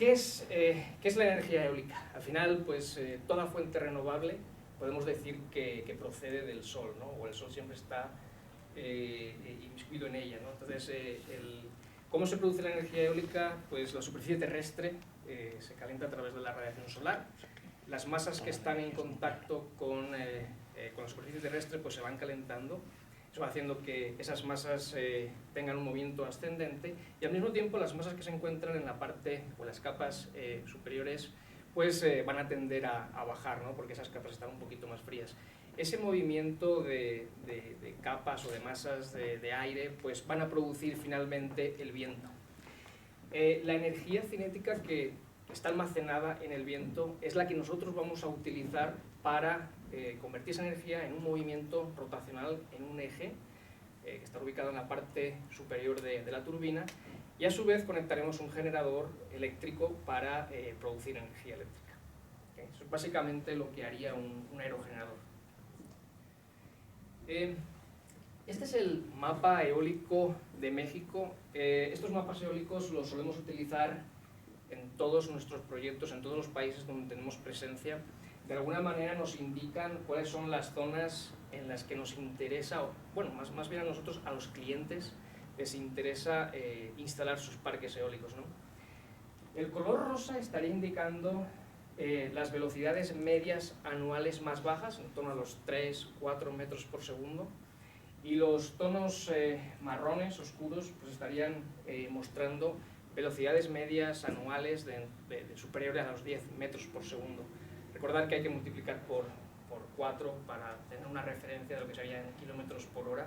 ¿Qué es la energía eólica? Al final, pues toda fuente renovable podemos decir que procede del sol, ¿no? O el sol siempre está inmiscuido en ella, ¿no? Entonces, ¿cómo se produce la energía eólica? Pues la superficie terrestre se calienta a través de la radiación solar. Las masas que están en contacto con la superficie terrestre pues se van calentando. Eso va haciendo que esas masas tengan un movimiento ascendente, y al mismo tiempo las masas que se encuentran en la parte o las capas superiores pues van a tender a bajar, ¿no? Porque esas capas están un poquito más frías. Ese movimiento de capas o de masas de aire pues van a producir finalmente el viento. La energía cinética que está almacenada en el viento es la que nosotros vamos a utilizar para convertir esa energía en un movimiento rotacional en un eje que está ubicado en la parte superior de la turbina, y a su vez conectaremos un generador eléctrico para producir energía eléctrica. Eso es básicamente lo que haría un aerogenerador. Este es el mapa eólico de México. Estos mapas eólicos los solemos utilizar en todos nuestros proyectos, en todos los países donde tenemos presencia. De alguna manera nos indican cuáles son las zonas en las que nos interesa, bueno, más bien a nosotros, a los clientes, les interesa instalar sus parques eólicos, ¿no? El color rosa estaría indicando las velocidades medias anuales más bajas, en torno a los 3-4 metros por segundo, y los tonos marrones oscuros pues estarían mostrando velocidades medias anuales superiores a los 10 metros por segundo. Recordar que hay que multiplicar por 4 para tener una referencia de lo que sería en kilómetros por hora.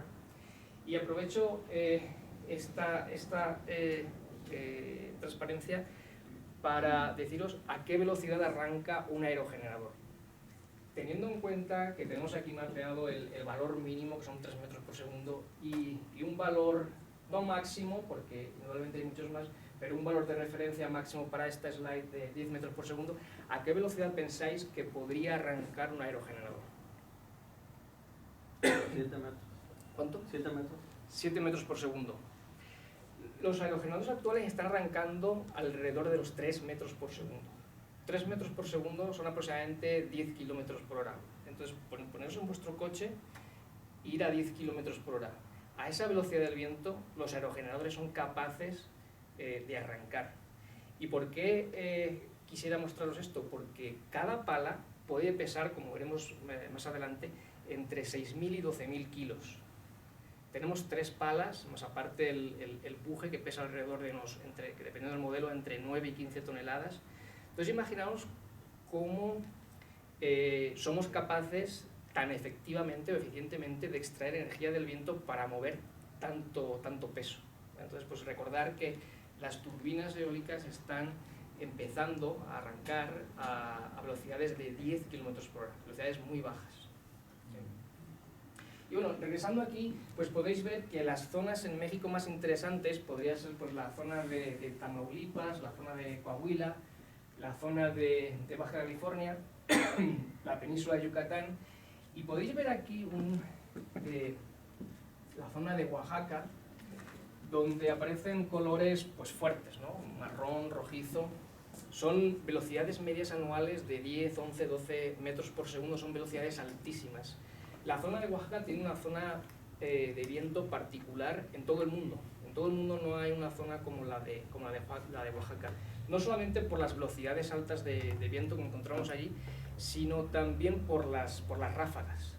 Y aprovecho esta transparencia para deciros a qué velocidad arranca un aerogenerador. Teniendo en cuenta que tenemos aquí mapeado el valor mínimo, que son 3 metros por segundo, y un valor no máximo, porque normalmente hay muchos más, pero un valor de referencia máximo para esta slide de 10 metros por segundo, ¿a qué velocidad pensáis que podría arrancar un aerogenerador? 7 metros. ¿Cuánto? 7 metros. 7 metros por segundo. Los aerogeneradores actuales están arrancando alrededor de los 3 metros por segundo. 3 metros por segundo son aproximadamente 10 kilómetros por hora. Entonces, poneros en vuestro coche, ir a 10 kilómetros por hora. A esa velocidad del viento, los aerogeneradores son capaces de arrancar. ¿Y por qué quisiera mostraros esto? Porque cada pala puede pesar, como veremos más adelante, entre 6.000 y 12.000 kilos. Tenemos 3 palas, más aparte el buje, que pesa alrededor de que dependiendo del modelo, entre 9 y 15 toneladas. Entonces imaginaos cómo somos capaces tan efectivamente o eficientemente de extraer energía del viento para mover tanto peso. Entonces, pues recordar que las turbinas eólicas están empezando a arrancar a velocidades de 10 kilómetros por hora, velocidades muy bajas. Y bueno, regresando aquí, pues podéis ver que las zonas en México más interesantes podría ser pues la zona de Tamaulipas, la zona de Coahuila, la zona de Baja California, la península de Yucatán, y podéis ver aquí la zona de Oaxaca, donde aparecen colores pues fuertes, ¿no? Marrón, rojizo. Son velocidades medias anuales de 10, 11, 12 metros por segundo, son velocidades altísimas. La zona de Oaxaca tiene una zona de viento particular en todo el mundo. En todo el mundo no hay una zona como la de Oaxaca. No solamente por las velocidades altas de viento que encontramos allí, sino también por las ráfagas.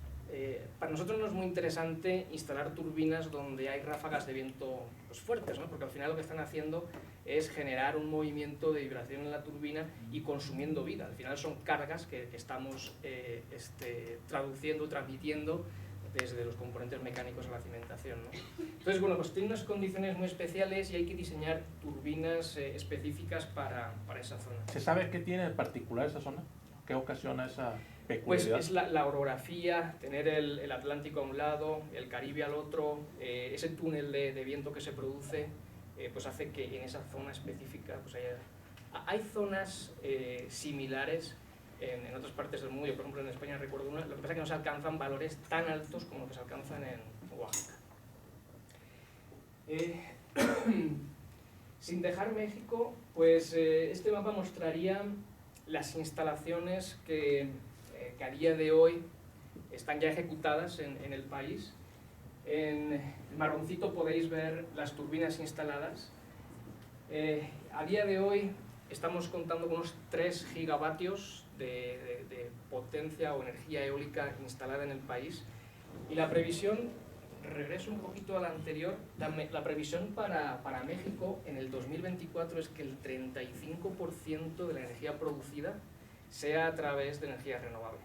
Para nosotros no es muy interesante instalar turbinas donde hay ráfagas de viento pues, fuertes, ¿no? Porque al final lo que están haciendo es generar un movimiento de vibración en la turbina y consumiendo vida. Al final son cargas que estamos traduciendo, transmitiendo desde los componentes mecánicos a la cimentación, ¿no? Entonces, bueno, pues tiene unas condiciones muy especiales y hay que diseñar turbinas específicas para esa zona. ¿Se sabe qué tiene en particular esa zona? ¿Qué ocasiona esa Pues peculiaridad? es la orografía, tener el Atlántico a un lado, el Caribe al otro, ese túnel de viento que se produce, pues hace que en esa zona específica pues hay zonas similares en otras partes del mundo. Yo, por ejemplo, en España recuerdo una, lo que pasa es que no se alcanzan valores tan altos como los que se alcanzan en Oaxaca. Sin dejar México, pues este mapa mostraría las instalaciones que a día de hoy están ya ejecutadas en el país. En el marroncito podéis ver las turbinas instaladas. A día de hoy estamos contando con unos 3 gigavatios de potencia o energía eólica instalada en el país. Y la previsión, regreso un poquito a la anterior, la previsión para México en el 2024 es que el 35% de la energía producida sea a través de energías renovables.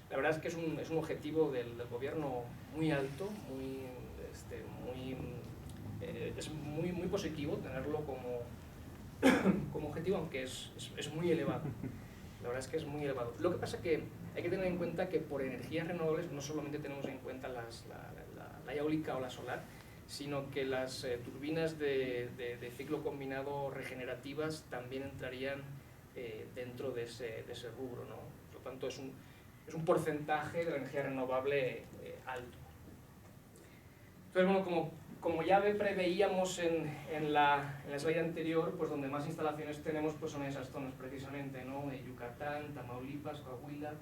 La verdad es que es un objetivo del gobierno muy alto, es muy positivo tenerlo como objetivo, aunque es muy elevado. La verdad es que es muy elevado. Lo que pasa es que hay que tener en cuenta que por energías renovables no solamente tenemos en cuenta la eólica o la solar, sino que las turbinas de ciclo combinado regenerativas también entrarían dentro de ese rubro, ¿no? Por lo tanto, es un porcentaje de la energía renovable alto. Entonces, bueno, como ya preveíamos en la slide anterior, pues donde más instalaciones tenemos pues son esas zonas precisamente, ¿no? Yucatán, Tamaulipas, Coahuila,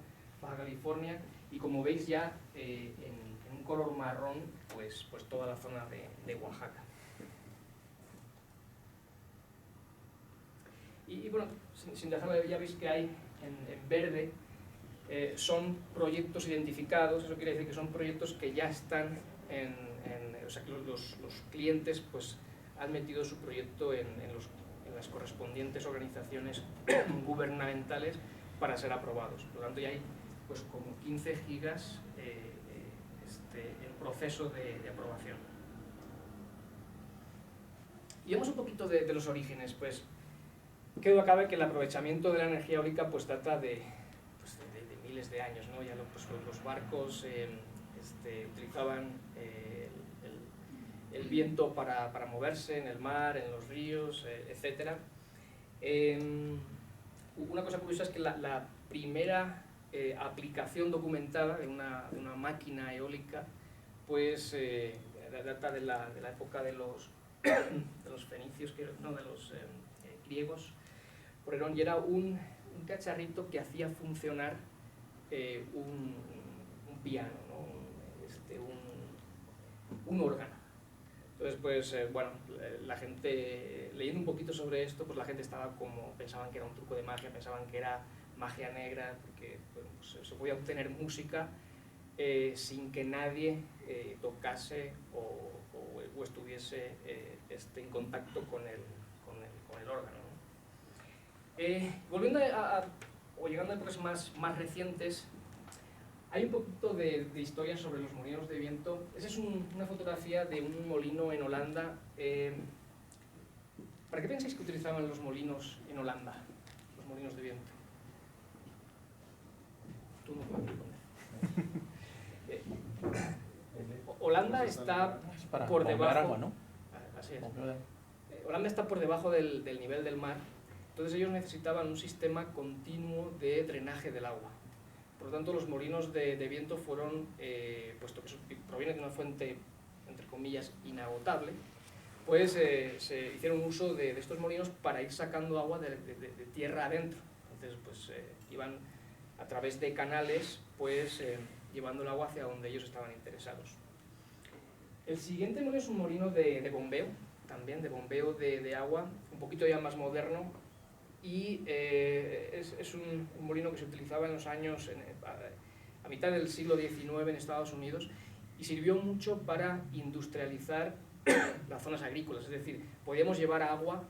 Baja California, y como veis ya en un color marrón, pues toda la zona de Oaxaca. Y bueno, sin dejarlo, ya veis que hay en verde, son proyectos identificados. Eso quiere decir que son proyectos que ya están o sea que los clientes pues han metido su proyecto en las correspondientes organizaciones gubernamentales para ser aprobados. Por lo tanto, ya hay pues como 15 gigas en proceso de aprobación. Y vemos un poquito de los orígenes. Pues qué duda cabe que el aprovechamiento de la energía eólica pues trata de miles de años, ¿no? Ya los barcos utilizaban el viento para moverse en el mar, en los ríos, etc. Una cosa curiosa es que la primera aplicación documentada de una máquina eólica pues data de la época de los fenicios, no, de los griegos, por Herón, y era un cacharrito que hacía funcionar un piano, ¿no? Un órgano. Entonces, pues, bueno, la gente, leyendo un poquito sobre esto, pues la gente pensaban que era un truco de magia, pensaban que era magia negra, porque bueno, pues, se podía obtener música sin que nadie tocase o estuviese en contacto con el órgano, ¿no? Volviendo o llegando a épocas más recientes, hay un poquito de historia sobre los molinos de viento. Esa es una fotografía de un molino en Holanda. ¿Para qué pensáis que utilizaban los molinos en Holanda, los molinos de viento? Tú no puedes responder. Holanda está por debajo. Agua, ¿no? Así es. Holanda está por debajo del nivel del mar. Entonces ellos necesitaban un sistema continuo de drenaje del agua. Por lo tanto, los molinos de viento fueron, puesto que provienen de una fuente, entre comillas, inagotable, pues se hicieron uso de estos molinos para ir sacando agua de tierra adentro. Entonces, pues iban a través de canales, pues llevando el agua hacia donde ellos estaban interesados. El siguiente molino es un molino de bombeo, también de bombeo de agua, un poquito ya más moderno, y es un molino que se utilizaba en los años, a mitad del siglo XIX en Estados Unidos, y sirvió mucho para industrializar las zonas agrícolas. Es decir, podíamos llevar agua,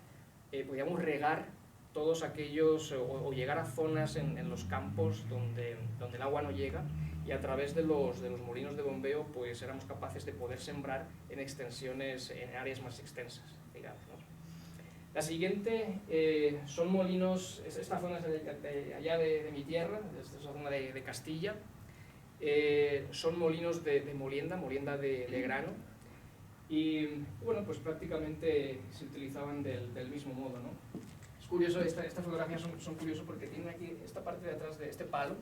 podíamos regar todos aquellos, o llegar a zonas en los campos donde el agua no llega, y a través de los molinos de bombeo pues éramos capaces de poder sembrar en extensiones, en áreas más extensas, digamos, ¿no? La siguiente son molinos, esta zona es allá de mi tierra, esta es la zona de Castilla. Son molinos de molienda de grano, y bueno, pues prácticamente se utilizaban del mismo modo, ¿no? Es curioso, estas fotografías son curiosas porque tienen aquí esta parte de atrás de este palo,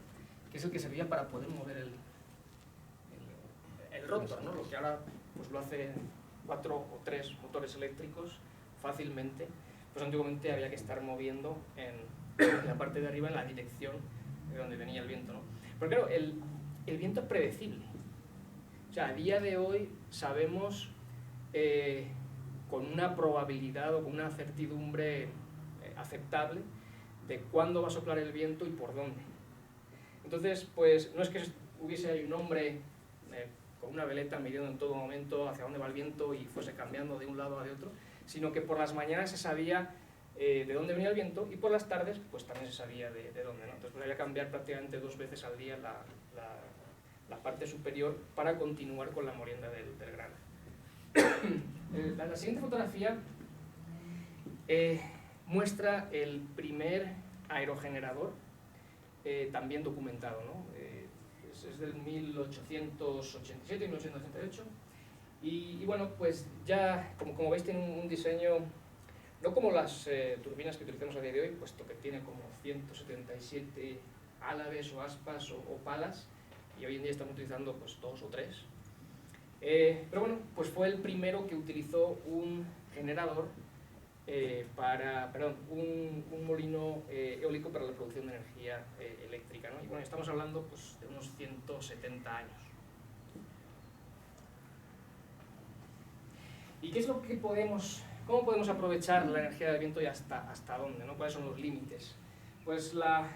que es el que servía para poder mover el rotor, ¿no? Lo que ahora pues lo hacen 4 o 3 motores eléctricos, fácilmente, pues antiguamente había que estar moviendo en la parte de arriba en la dirección de donde venía el viento, ¿no? Pero claro, el viento es predecible. O sea, a día de hoy sabemos con una probabilidad o con una certidumbre aceptable de cuándo va a soplar el viento y por dónde. Entonces, pues no es que hubiese ahí un hombre con una veleta midiendo en todo momento hacia dónde va el viento y fuese cambiando de un lado a de otro, sino que por las mañanas se sabía de dónde venía el viento y por las tardes pues también se sabía de dónde, ¿no? Entonces pues, había que cambiar prácticamente 2 veces al día la parte superior para continuar con la molienda del grano. La siguiente fotografía muestra el primer aerogenerador también documentado, ¿no? Es del 1887 y 1888 y bueno, pues ya como veis tiene un diseño no como las turbinas que utilizamos a día de hoy, puesto que tiene como 177 álabes o aspas o palas, y hoy en día estamos utilizando pues 2 o 3. Pero bueno, pues fue el primero que utilizó un generador un molino eólico para la producción de energía eléctrica, ¿no? Y bueno, estamos hablando pues, de unos 170 años. ¿Y qué es lo que cómo podemos aprovechar la energía del viento y hasta dónde, ¿no? ¿Cuáles son los límites? Pues la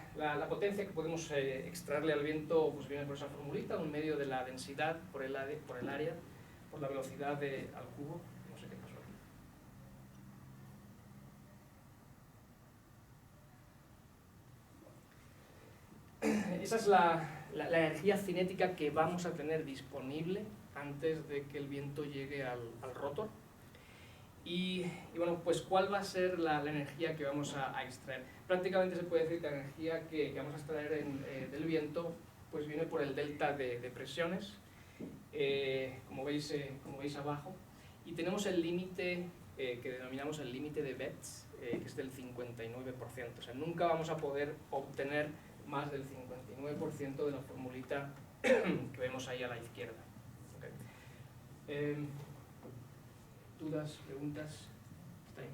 potencia que podemos extraerle al viento pues viene por esa formulita, un medio de la densidad por el área, por la velocidad al cubo. No sé qué pasó aquí. Esa es la energía cinética que vamos a tener disponible antes de que el viento llegue al rotor. Y bueno, pues ¿cuál va a ser la energía que vamos a extraer? Prácticamente se puede decir que la energía que vamos a extraer del viento pues viene por el delta de presiones, como veis abajo, y tenemos el límite que denominamos el límite de Betz, que es del 59%. O sea, nunca vamos a poder obtener más del 59% de la formulita que vemos ahí a la izquierda. Okay. ¿Dudas, preguntas? ¿Está ahí?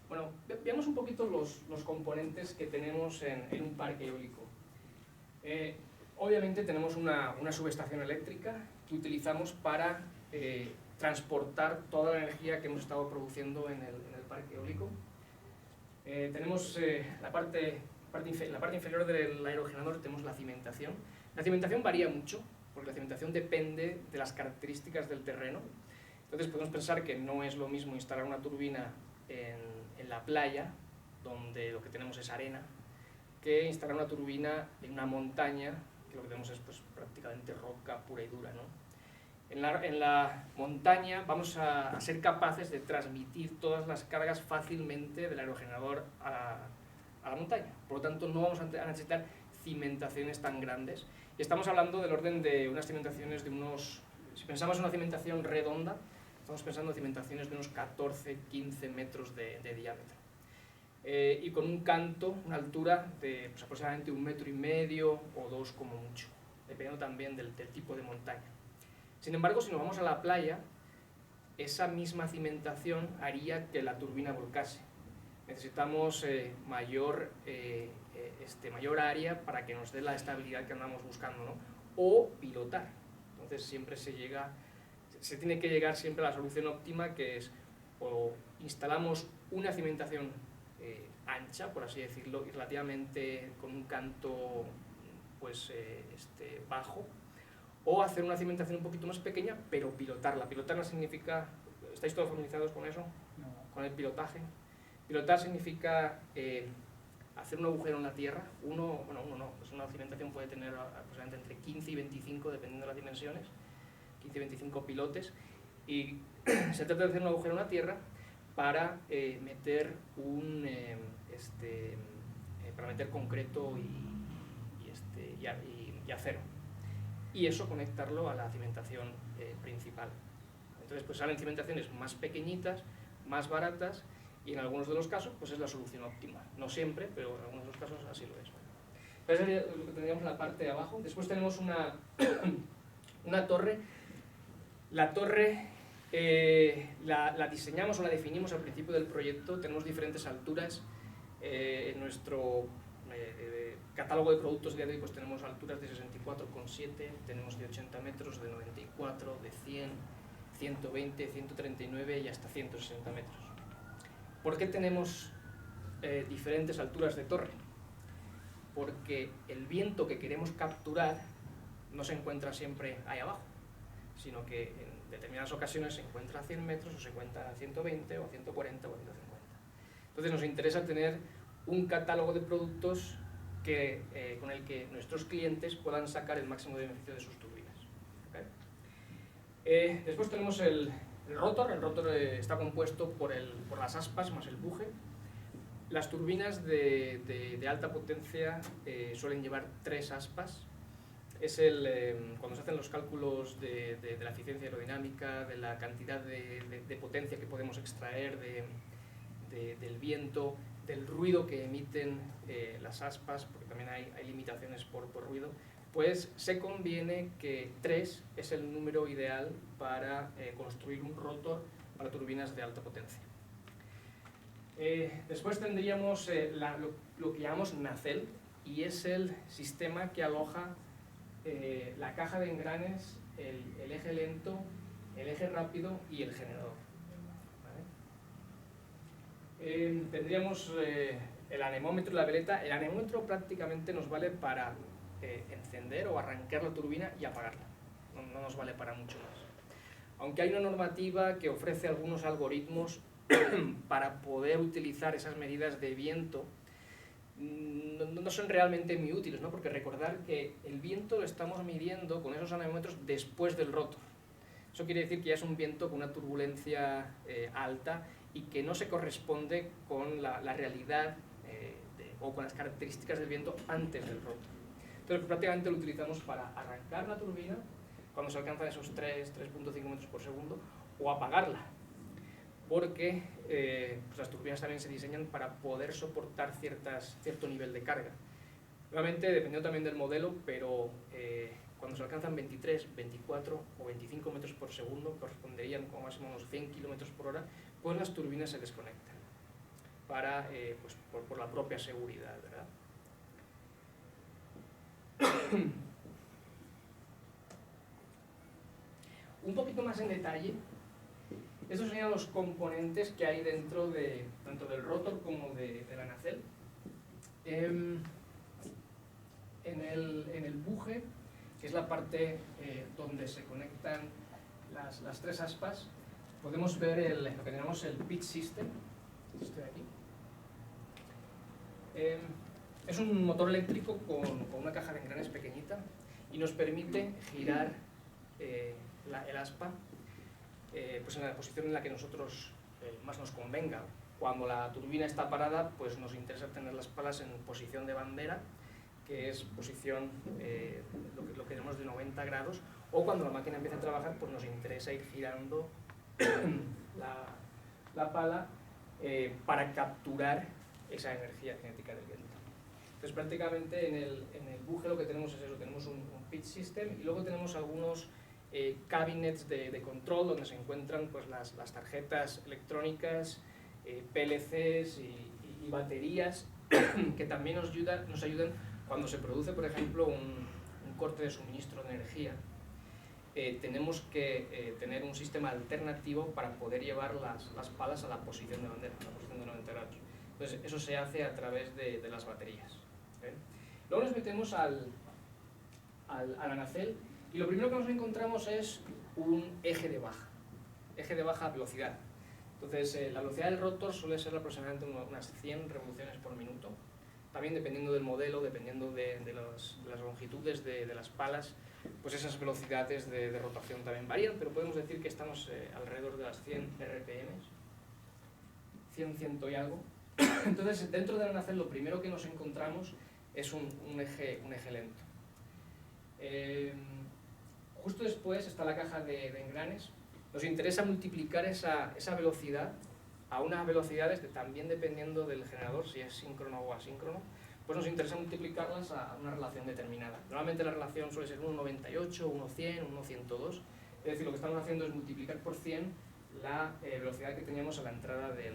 Bueno, veamos un poquito los componentes que tenemos en un parque eólico. Obviamente tenemos una subestación eléctrica que utilizamos para transportar toda la energía que hemos estado produciendo en el parque eólico. Tenemos la parte inferior del aerogenerador, tenemos la cimentación. La cimentación varía mucho, porque la cimentación depende de las características del terreno. Entonces podemos pensar que no es lo mismo instalar una turbina en la playa, donde lo que tenemos es arena, que instalar una turbina en una montaña, que lo que tenemos es pues, prácticamente roca pura y dura, ¿no? En la montaña vamos a ser capaces de transmitir todas las cargas fácilmente del aerogenerador a la montaña. Por lo tanto, no vamos a necesitar cimentaciones tan grandes. Y estamos hablando del orden de unas cimentaciones de unos... Si pensamos en una cimentación redonda, estamos pensando en cimentaciones de unos 14-15 metros de diámetro. Y con un canto, una altura de pues, aproximadamente 1,5 metros o 2 como mucho, dependiendo también del tipo de montaña. Sin embargo, si nos vamos a la playa, esa misma cimentación haría que la turbina volcase. Necesitamos mayor área para que nos dé la estabilidad que andamos buscando, ¿no? O pilotar. Entonces siempre se tiene que llegar siempre a la solución óptima, que es o instalamos una cimentación ancha, por así decirlo, y relativamente con un canto pues, bajo, o hacer una cimentación un poquito más pequeña, pero pilotarla. Pilotarla significa, ¿estáis todos familiarizados con eso? No. Con el pilotaje. Pilotar significa hacer un agujero en la tierra. Pues una cimentación puede tener aproximadamente entre 15 y 25, dependiendo de las dimensiones, 15 y 25 pilotes, y se trata de hacer un agujero en la tierra para meter para meter concreto y acero, y eso conectarlo a la cimentación principal. Entonces pues salen cimentaciones más pequeñitas, más baratas, y en algunos de los casos pues es la solución óptima. No siempre, pero en algunos de los casos así lo es. Eso sería lo que tendríamos en la parte de abajo. Después tenemos una torre. La torre La diseñamos o la definimos al principio del proyecto. Tenemos diferentes alturas. En nuestro catálogo de productos de día de hoy pues tenemos alturas de 64,7, tenemos de 80 metros, de 94, de 100, 120, 139 y hasta 160 metros. ¿Por qué tenemos diferentes alturas de torre? Porque el viento que queremos capturar no se encuentra siempre ahí abajo, sino que en determinadas ocasiones se encuentra a 100 metros o se encuentra a 120 o a 140 o a 150. Entonces nos interesa tener un catálogo de productos con el que nuestros clientes puedan sacar el máximo de beneficio de sus turbinas. ¿Okay? Después tenemos el rotor. El rotor está compuesto por las aspas más el buje. Las turbinas de alta potencia suelen llevar 3 aspas. Es cuando se hacen los cálculos de la eficiencia aerodinámica, de la cantidad de potencia que podemos extraer del viento, del ruido que emiten las aspas, porque también hay limitaciones por ruido, pues se conviene que 3 es el número ideal para construir un rotor para turbinas de alta potencia. Después tendríamos lo que llamamos nacelle, y es el sistema que aloja la caja de engranes, el eje lento, el eje rápido y el generador. ¿Vale? Tendríamos el anemómetro y la veleta. El anemómetro prácticamente nos vale para encender o arrancar la turbina y apagarla. No nos vale para mucho más. Aunque hay una normativa que ofrece algunos algoritmos para poder utilizar esas medidas de viento, no son realmente muy útiles, ¿no? Porque recordar que el viento lo estamos midiendo con esos anemómetros después del rotor. Eso quiere decir que ya es un viento con una turbulencia alta y que no se corresponde con la realidad o con las características del viento antes del rotor. Entonces prácticamente lo utilizamos para arrancar la turbina cuando se alcanzan esos 3.5 metros por segundo, o apagarla, porque pues las turbinas también se diseñan para poder soportar cierto nivel de carga. Nuevamente, dependiendo también del modelo, pero cuando se alcanzan 23, 24 o 25 metros por segundo, corresponderían como máximo unos 100 kilómetros por hora, pues las turbinas se desconectan para, pues por la propia seguridad, ¿verdad? Un poquito más en detalle, estos serían los componentes que hay dentro tanto del rotor como de la nacelle. En el buje, que es la parte donde se conectan las 3 aspas, podemos ver lo que llamamos el pitch system. Este de aquí. Es un motor eléctrico con una caja de engranes pequeñita y nos permite girar el aspa pues en la posición en la que nosotros más nos convenga. Cuando la turbina está parada, pues nos interesa tener las palas en posición de bandera, que es posición lo que llamamos de 90 grados, o cuando la máquina empieza a trabajar, pues nos interesa ir girando la pala para capturar esa energía cinética del viento. Entonces prácticamente en el buje lo que tenemos es eso, tenemos un pitch system y luego tenemos algunos cabinets de control donde se encuentran pues las tarjetas electrónicas, PLCs y baterías que también nos ayudan cuando se produce, por ejemplo, un corte de suministro de energía. Tenemos que tener un sistema alternativo para poder llevar las palas a la posición de bandera, a la posición de 90 grados. Entonces eso se hace a través de las baterías. Luego nos metemos a la nacelle y lo primero que nos encontramos es un eje de baja velocidad. Entonces la velocidad del rotor suele ser aproximadamente unas 100 revoluciones por minuto. También dependiendo del modelo, dependiendo de las longitudes de las palas, pues esas velocidades de rotación también varían, pero podemos decir que estamos alrededor de las 100 RPM, 100 y algo. Entonces dentro de la nacelle lo primero que nos encontramos es un eje lento. Justo después está la caja de engranes. Nos interesa multiplicar esa velocidad a unas velocidades también dependiendo del generador, si es síncrono o asíncrono, pues nos interesa multiplicarlas a una relación determinada. Normalmente la relación suele ser 1,98, 1,100, 1,102, Es decir, lo que estamos haciendo es multiplicar por 100 la velocidad que teníamos a la entrada de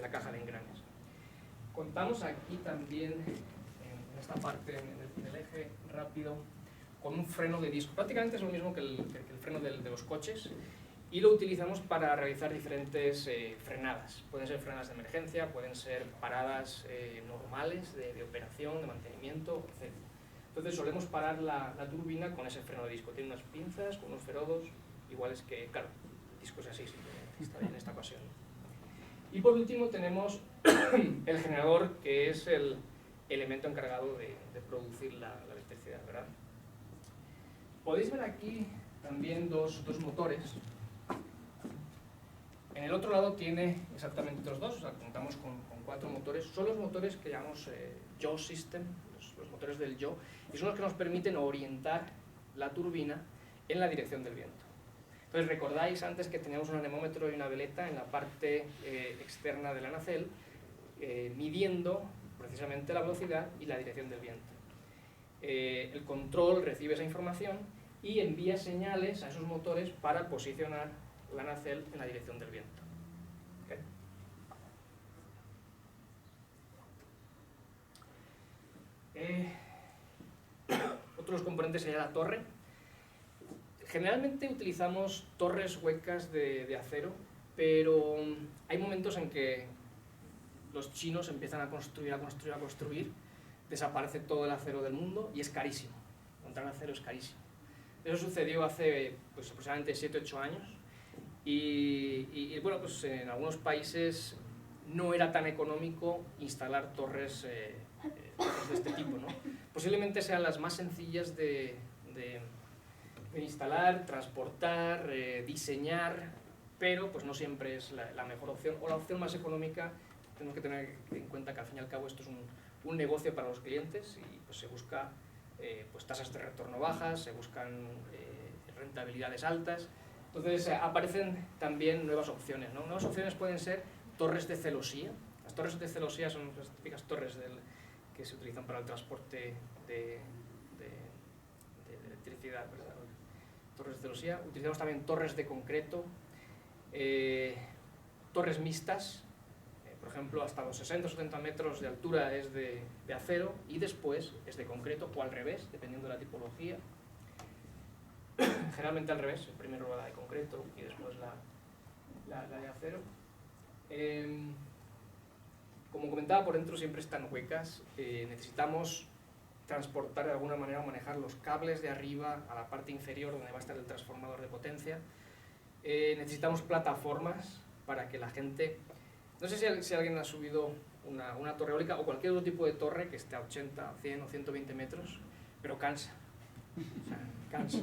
la caja de engranes. Contamos aquí también, en esta parte, en el eje rápido, con un freno de disco. Prácticamente es lo mismo que el freno de los coches, y lo utilizamos para realizar diferentes frenadas. Pueden ser frenadas de emergencia, pueden ser paradas normales de operación, de mantenimiento, etc. Entonces solemos parar la turbina con ese freno de disco. Tiene unas pinzas con unos ferodos iguales que, claro, el disco es así, simplemente, está bien en esta ocasión. Y por último tenemos el generador, que es el elemento encargado de producir la electricidad, ¿verdad? Podéis ver aquí también dos motores. En el otro lado tiene exactamente otros dos, o sea, contamos con 4 motores. Son los motores que llamamos yaw system, los motores del yaw, y son los que nos permiten orientar la turbina en la dirección del viento. Entonces, recordáis antes que teníamos un anemómetro y una veleta en la parte externa de la nacelle, midiendo precisamente la velocidad y la dirección del viento. El control recibe esa información y envía señales a esos motores para posicionar la nacelle en la dirección del viento. ¿Okay? Otro de los componentes sería la torre. Generalmente utilizamos torres huecas de acero, pero hay momentos en que los chinos empiezan a construir, desaparece todo el acero del mundo y es carísimo. Encontrar acero es carísimo. Eso sucedió hace pues, aproximadamente 7-8 años y bueno, pues en algunos países no era tan económico instalar torres de este tipo, ¿no? Posiblemente sean las más sencillas de instalar, transportar, diseñar, pero pues no siempre es la mejor opción o la opción más económica. Tenemos que tener en cuenta que al fin y al cabo esto es un negocio para los clientes y pues se busca pues tasas de retorno bajas, se buscan rentabilidades altas. Entonces aparecen también nuevas opciones, ¿no? Nuevas opciones pueden ser torres de celosía. Las torres de celosía son las típicas torres que se utilizan para el transporte de electricidad, ¿verdad? Torres de celosía. Utilizamos también torres de concreto, torres mixtas. Por ejemplo, hasta los 60-70 metros de altura es de acero y después es de concreto o al revés, dependiendo de la tipología. Generalmente al revés, primero la de concreto y después la de acero. Como comentaba, por dentro siempre están huecas. Necesitamos transportar de alguna manera o manejar los cables de arriba a la parte inferior donde va a estar el transformador de potencia. Necesitamos plataformas para que la gente... No sé si alguien ha subido una torre eólica o cualquier otro tipo de torre que esté a 80, 100 o 120 metros, pero cansa. O sea, cansa.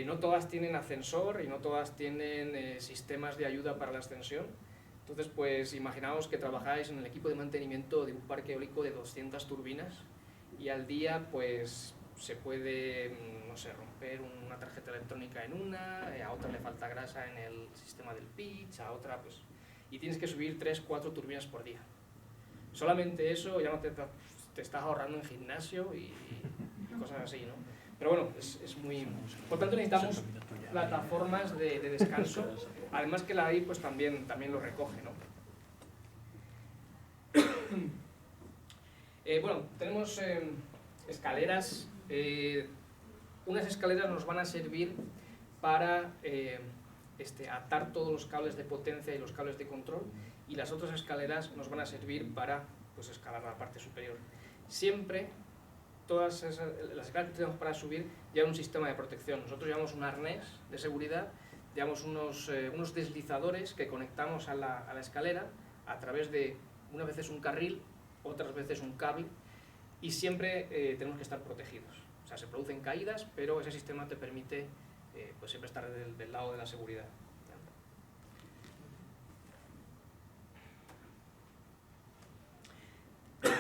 No todas tienen ascensor y no todas tienen sistemas de ayuda para la ascensión. Entonces, pues imaginaos que trabajáis en el equipo de mantenimiento de un parque eólico de 200 turbinas y al día pues se puede, no sé, romper una tarjeta electrónica en una, a otra le falta grasa en el sistema del pitch, a otra pues... y tienes que subir 3-4 turbinas por día. Solamente eso ya no te estás ahorrando en gimnasio y cosas así, ¿no? Pero bueno, es muy... Por tanto necesitamos plataformas de descanso, además que la AI pues también lo recoge, ¿no? Bueno, tenemos escaleras. Unas escaleras nos van a servir para atar todos los cables de potencia y los cables de control, y las otras escaleras nos van a servir para pues, escalar la parte superior. Siempre, todas las escaleras que tenemos para subir llevan un sistema de protección. Nosotros llevamos un arnés de seguridad, llevamos unos deslizadores que conectamos a la escalera a través de, unas veces un carril, otras veces un cable, y siempre tenemos que estar protegidos. O sea, se producen caídas, pero ese sistema te permite pues siempre estar del lado de la seguridad.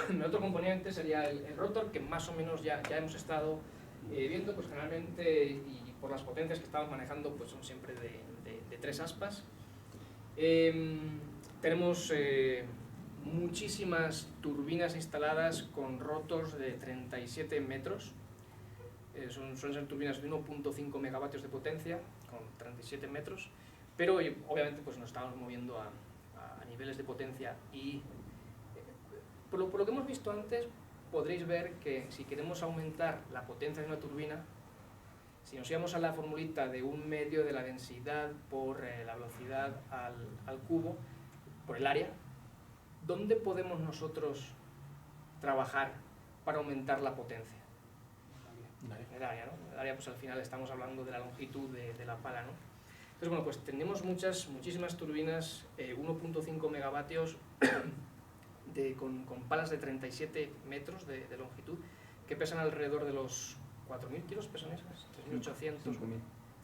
El otro componente sería el rotor, que más o menos ya hemos estado viendo, pues generalmente, y por las potencias que estamos manejando, pues son siempre de 3 aspas. Tenemos muchísimas turbinas instaladas con rotors de 37 metros. suelen ser turbinas de 1.5 megavatios de potencia, con 37 metros, pero obviamente pues nos estamos moviendo a niveles de potencia y por lo que hemos visto antes, podréis ver que si queremos aumentar la potencia de una turbina, si nos íbamos a la formulita de 1/2 de la densidad por la velocidad al cubo, por el área, ¿dónde podemos nosotros trabajar para aumentar la potencia? En el área, ¿no? En el área, pues al final estamos hablando de la longitud de la pala, ¿no? Entonces, bueno, pues tenemos muchísimas turbinas, 1.5 megavatios con palas de 37 metros de longitud, que pesan alrededor de los 4.000 kilos, pesan esas, 3.800,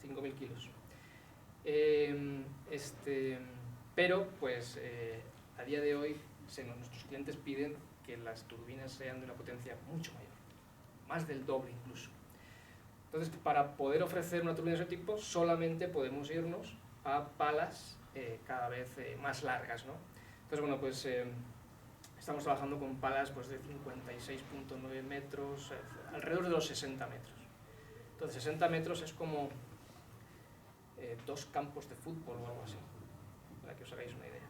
5.000 kilos. Pero, pues, a día de hoy, nuestros clientes piden que las turbinas sean de una potencia mucho mayor, más del doble incluso. Entonces, para poder ofrecer una turbina de ese tipo, solamente podemos irnos a palas cada vez más largas, ¿no? Entonces, bueno, pues estamos trabajando con palas pues, de 56.9 metros, alrededor de los 60 metros. Entonces, 60 metros es como 2 campos de fútbol o algo así, para que os hagáis una idea.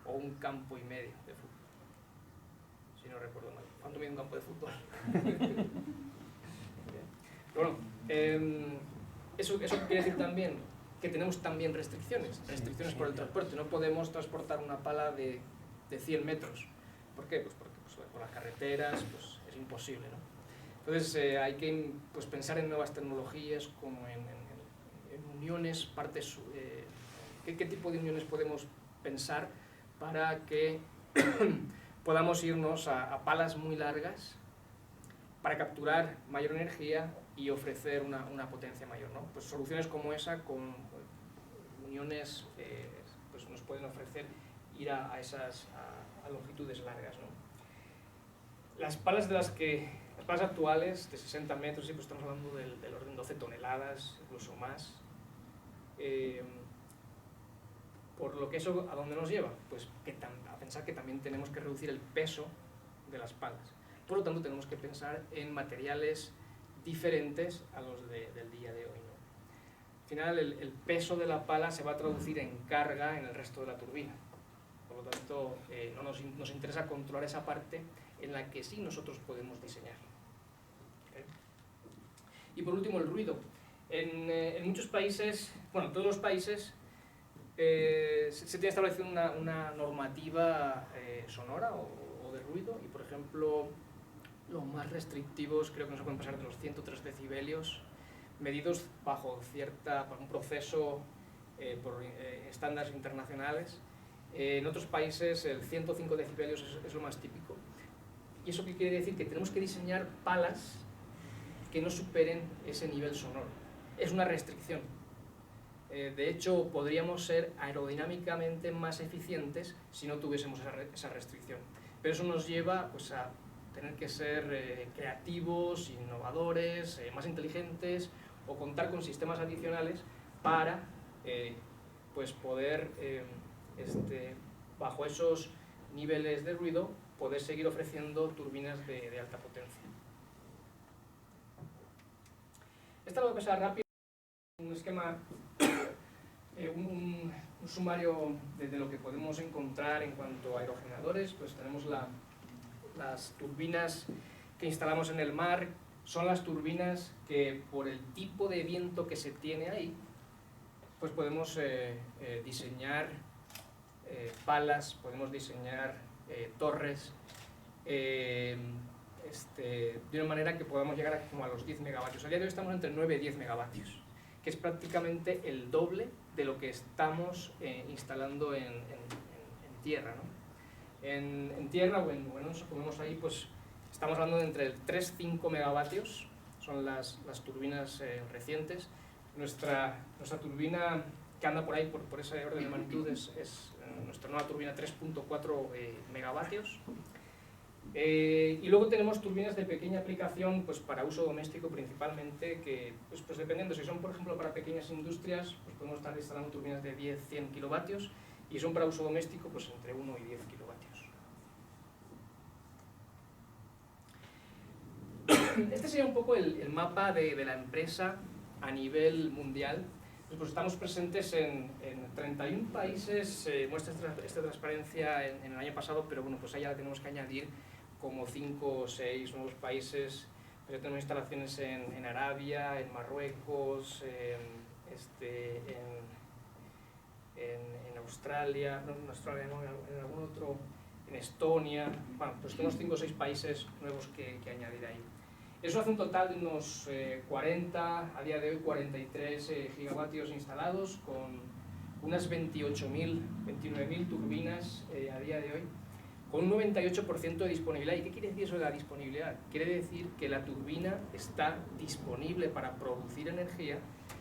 O 1,5 campo de fútbol, si no recuerdo mal. ¿Cuánto mide un campo de fútbol? Bueno, eso quiere decir también que tenemos también restricciones por el transporte. No podemos transportar una pala de 100 metros. ¿Por qué? Pues porque por las carreteras pues, es imposible, ¿no? Entonces hay que pues, pensar en nuevas tecnologías, como en uniones, partes. ¿Qué tipo de uniones podemos pensar para que podamos irnos a palas muy largas para capturar mayor energía y ofrecer una potencia mayor, ¿no? Pues soluciones como esa, con uniones, pues nos pueden ofrecer ir a longitudes largas, ¿no? Las palas actuales, de 60 metros, sí, pues estamos hablando del orden de 12 toneladas, incluso más. Por lo que eso, ¿a dónde nos lleva? Pues a pensar que también tenemos que reducir el peso de las palas. Por lo tanto, tenemos que pensar en materiales diferentes a los del día de hoy, ¿no? Al final, el peso de la pala se va a traducir en carga en el resto de la turbina. Por lo tanto, nos interesa controlar esa parte en la que sí nosotros podemos diseñar. ¿Okay? Y por último, el ruido. En muchos países, bueno, todos los países, se tiene establecida una normativa sonora o de ruido, y por ejemplo, los más restrictivos creo que no se pueden pasar de los 103 decibelios, medidos bajo un proceso por estándares internacionales. En otros países el 105 decibelios es lo más típico. ¿Y eso qué quiere decir? Que tenemos que diseñar palas que no superen ese nivel sonoro. Es una restricción. De hecho, podríamos ser aerodinámicamente más eficientes si no tuviésemos esa restricción. Pero eso nos lleva pues, a tener que ser creativos, innovadores, más inteligentes, o contar con sistemas adicionales para pues poder, bajo esos niveles de ruido, poder seguir ofreciendo turbinas de alta potencia. Esta lo voy a pasar rápido, un esquema, un sumario de lo que podemos encontrar en cuanto a aerogeneradores. Pues tenemos las turbinas que instalamos en el mar. Son las turbinas que, por el tipo de viento que se tiene ahí, pues podemos diseñar palas, podemos diseñar torres, de una manera que podamos llegar como a los 10 megavatios. A día de hoy estamos entre 9 y 10 megavatios, que es prácticamente el doble de lo que estamos instalando en tierra, ¿no? En tierra o en eso, como vemos ahí, pues estamos hablando de entre el 3 y 5 megavatios, son las turbinas recientes. Nuestra turbina que anda por ahí, por ese orden de magnitud, es nuestra nueva turbina 3.4 megavatios. Y luego tenemos turbinas de pequeña aplicación, pues para uso doméstico principalmente, que pues dependiendo, si son por ejemplo para pequeñas industrias, pues podemos estar instalando turbinas de 10-100 kilovatios, y son para uso doméstico pues entre 1 y 10 kilovatios. este sería un poco el mapa de la empresa a nivel mundial. Pues estamos presentes en 31 países, muestra esta transparencia en el año pasado, pero bueno, pues ahí ya tenemos que añadir como 5 o 6 nuevos países. Pues ya tenemos instalaciones en Arabia, en Marruecos, en Australia, no en Australia, no, en algún otro, en Estonia. Bueno, pues tenemos 5 o 6 países nuevos que añadir ahí. Eso hace un total de unos 40, a día de hoy 43 gigavatios instalados, con unas 29.000 turbinas a día de hoy, con un 98% de disponibilidad. ¿Y qué quiere decir eso de la disponibilidad? Quiere decir que la turbina está disponible para producir energía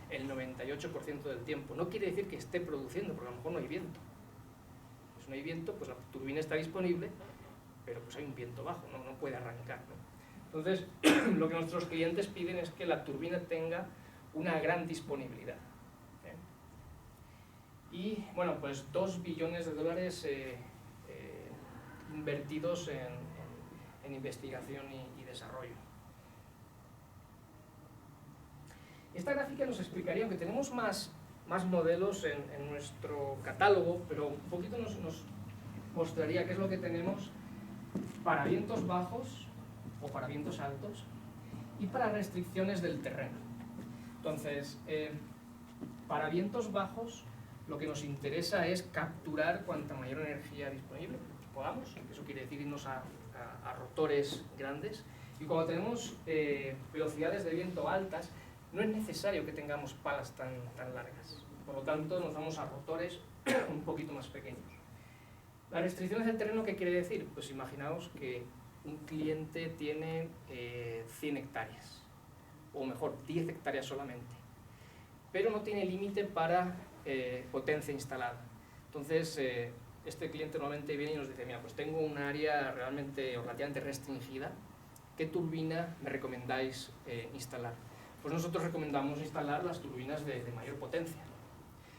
el 98% del tiempo. No quiere decir que esté produciendo, porque a lo mejor no hay viento. Pues no hay viento, pues la turbina está disponible, pero pues hay un viento bajo, no puede arrancar, ¿no? Entonces, lo que nuestros clientes piden es que la turbina tenga una gran disponibilidad. Y, bueno, pues 2 billones de dólares invertidos en investigación y desarrollo. Esta gráfica nos explicaría, aunque tenemos más modelos en nuestro catálogo, pero un poquito nos mostraría qué es lo que tenemos para vientos bajos o para vientos altos y para restricciones del terreno. Entonces, para vientos bajos lo que nos interesa es capturar cuanta mayor energía disponible podamos, eso quiere decir irnos a rotores grandes, y cuando tenemos velocidades de viento altas no es necesario que tengamos palas tan largas, por lo tanto nos vamos a rotores un poquito más pequeños. Las restricciones del terreno, ¿qué quiere decir? Pues imaginaos que un cliente tiene 100 hectáreas, o mejor, 10 hectáreas solamente, pero no tiene límite para potencia instalada. Entonces, este cliente normalmente viene y nos dice, mira, pues tengo un área realmente o relativamente restringida, ¿qué turbina me recomendáis instalar? Pues nosotros recomendamos instalar las turbinas de mayor potencia.